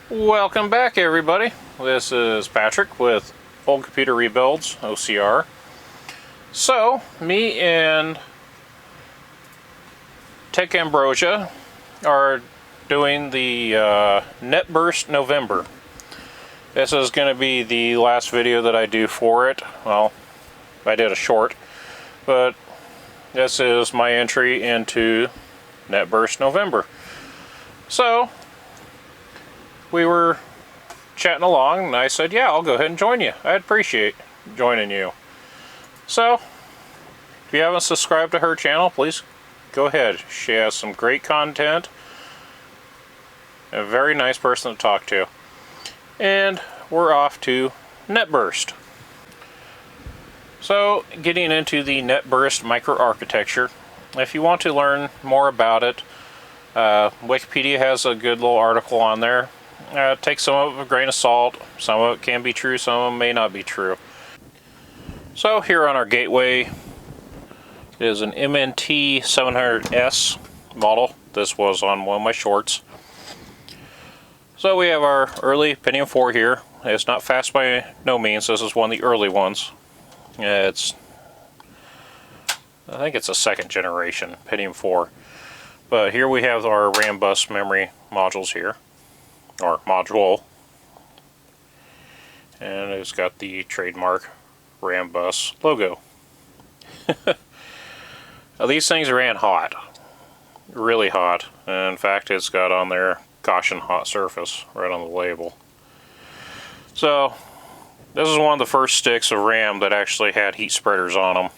Welcome back, everybody. This is Patrick with Old Computer Rebuilds, OCR. So, me and Tech Ambrosia are doing the NetBurst November. This is going to be the last video that I do for it. Well, I did a short, but this is my entry into NetBurst November. So, we were chatting along and I said, yeah, I'll go ahead and join you. I'd appreciate joining you. So, if you haven't subscribed to her channel, please go ahead. She has some great content. A very nice person to talk to. And we're off to NetBurst. So, getting into the NetBurst microarchitecture, if you want to learn more about it, Wikipedia has a good little article on there. Take some of it with a grain of salt. Some of it can be true, some of it may not be true. So here on our gateway is an MNT 700S model. This was on one of my shorts. So we have our early Pentium 4 here. It's not fast by no means. This is one of the early ones. I think it's a second generation Pentium 4. But here we have our Rambus memory modules here. Or module, and it's got the trademark Rambus logo. These things ran hot, really hot, and in fact it's got on there caution hot surface right on the label. So this is one of the first sticks of RAM that actually had heat spreaders on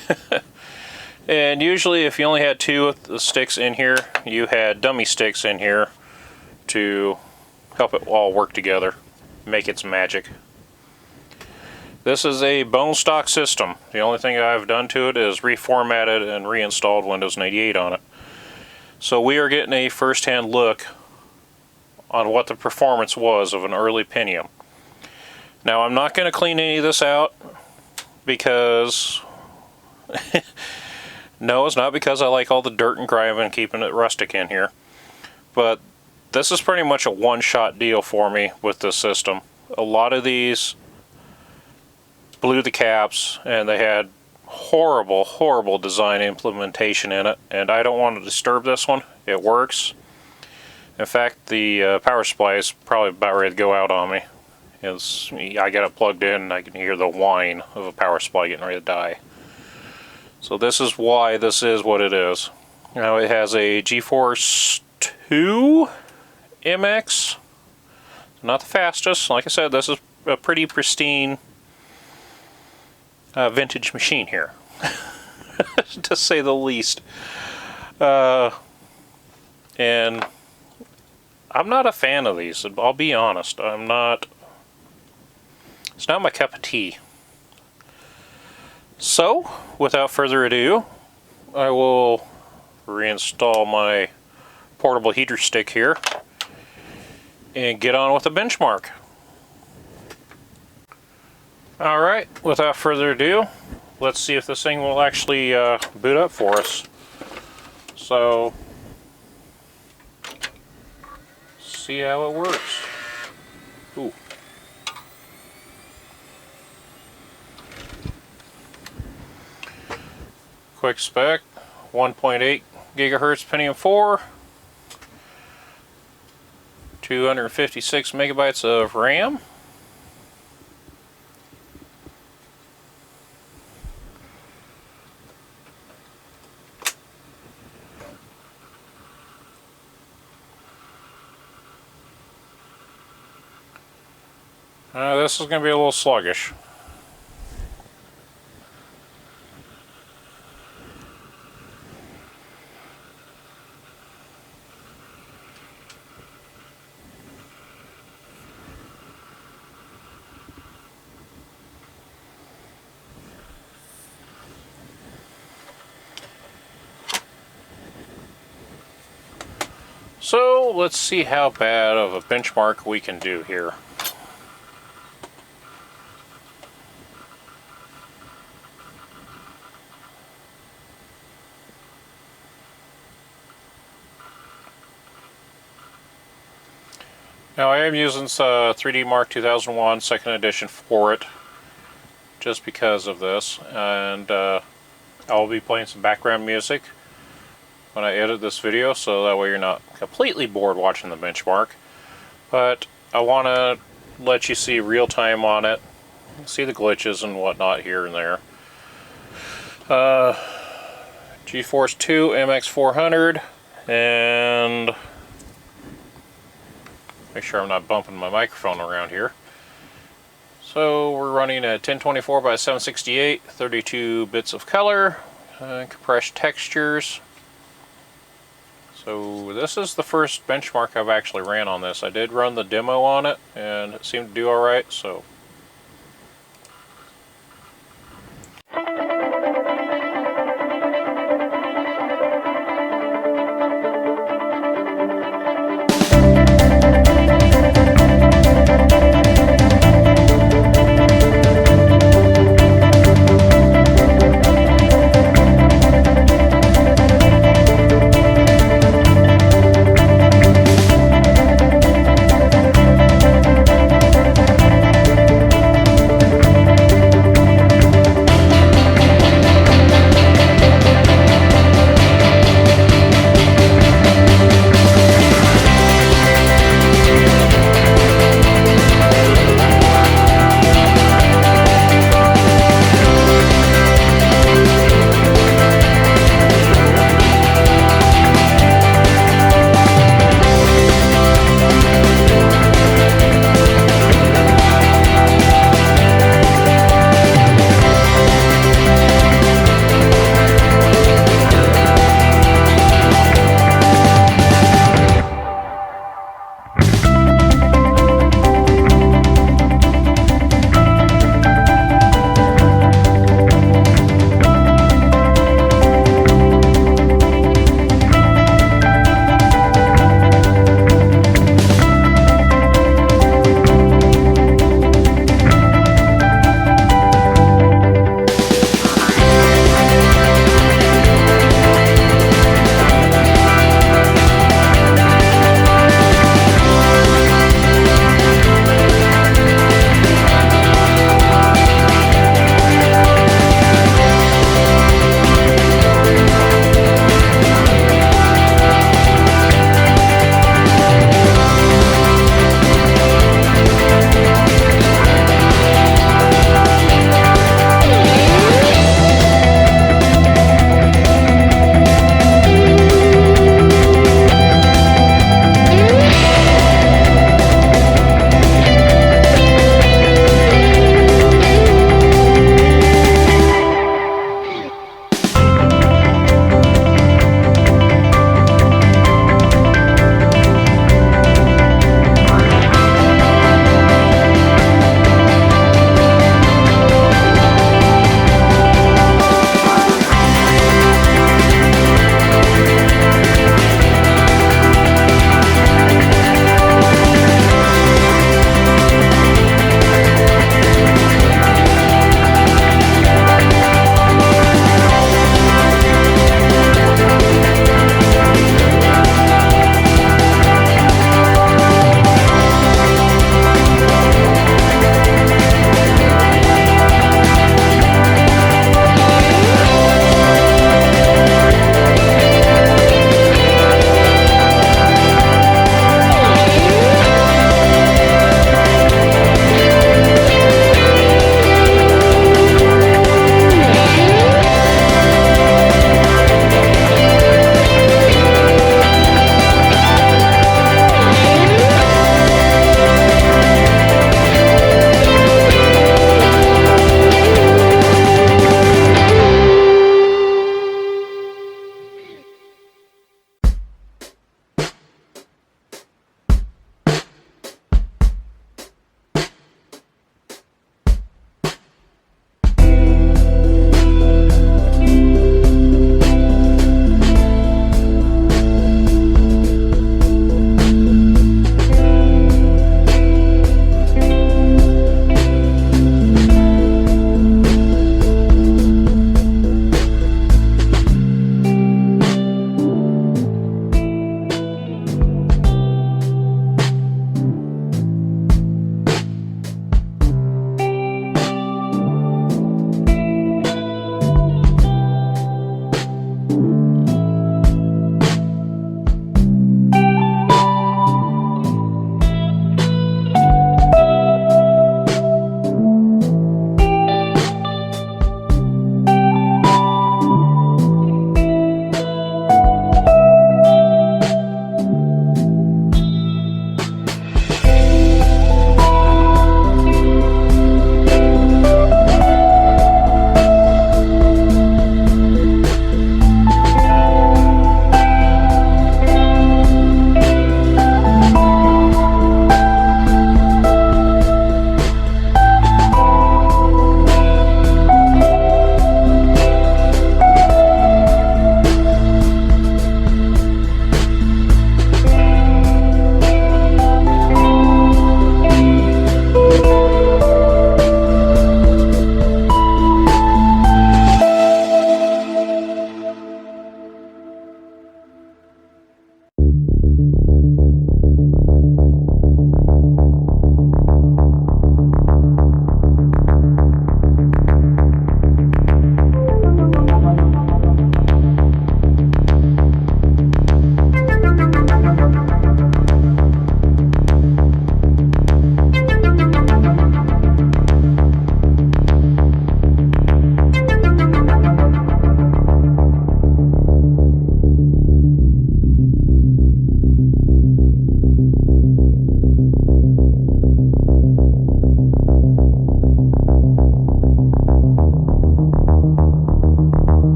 them. And usually if you only had two of the sticks in here, you had dummy sticks in here to help it all work together, make its magic. This is a bone stock system. The only thing I've done to it is reformatted and reinstalled Windows 98 on it. So we are getting a first-hand look on what the performance was of an early Pentium. Now I'm not going to clean any of this out because no, it's not because I like all the dirt and grime and keeping it rustic in here, but this is pretty much a one-shot deal for me with this system. A lot of these blew the caps and they had horrible design implementation in it, and I don't want to disturb this one. It works. In fact, the power supply is probably about ready to go out on me. I got it plugged in and I can hear the whine of a power supply getting ready to die. So this is why this is what it is. Now it has a GeForce 2 MX, not the fastest. Like I said, this is a pretty pristine vintage machine here, to say the least. And I'm not a fan of these, I'll be honest. It's not my cup of tea. So, without further ado, I will reinstall my portable heater stick here and get on with the benchmark. Alright, without further ado, let's see if this thing will actually boot up for us. So, see how it works. Ooh. Quick spec, 1.8 gigahertz Pentium 4. 256 megabytes of RAM. This is going to be a little sluggish. So let's see how bad of a benchmark we can do here. Now I am using 3D Mark 2001 second edition for it, just because of this, and I'll be playing some background music when I edit this video, so that way you're not completely bored watching the benchmark. But I want to let you see real time on it, see the glitches and whatnot here and there. GeForce 2 MX400, and make sure I'm not bumping my microphone around here. So we're running a 1024 by 768, 32 bits of color, compressed textures. So this is the first benchmark I've actually ran on this. I did run the demo on it and it seemed to do alright, so.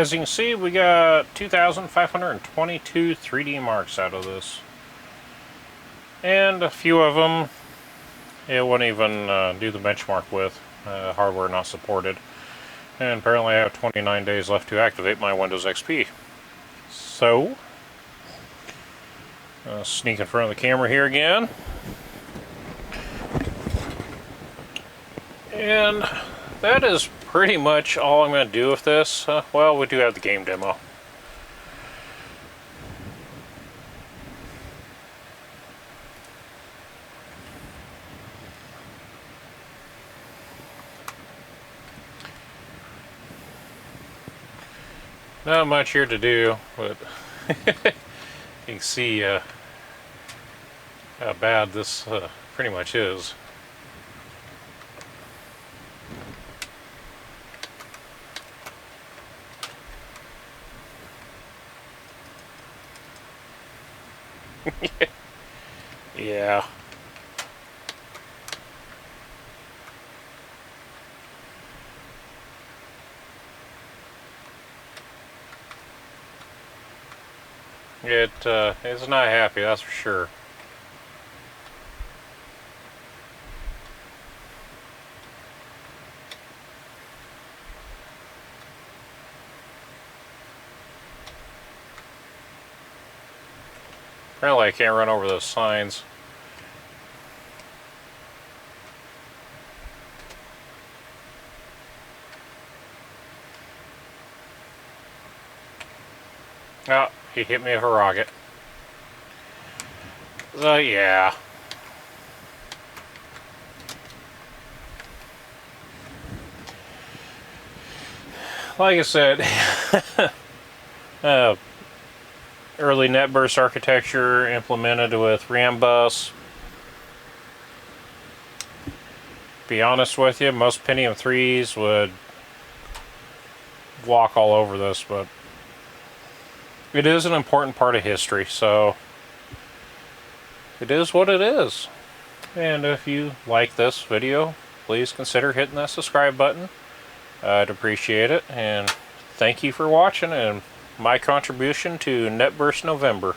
as you can see, we got 2,522 3D marks out of this. And a few of them, it wouldn't even do the benchmark with. Hardware not supported. And apparently I have 29 days left to activate my Windows XP. So, sneak in front of the camera here again. And that is pretty much all I'm going to do with this. Well, we do have the game demo. Not much here to do, but you can see how bad this pretty much is. Yeah. It's not happy, that's for sure. Apparently I can't run over those signs. Oh, he hit me with a rocket. So yeah. Like I said, early NetBurst architecture implemented with Rambus. Be honest with you, most Pentium 3s would walk all over this, but it is an important part of history, so it is what it is. And if you like this video, please consider hitting that subscribe button. I'd appreciate it, and thank you for watching and my contribution to NetBurst November.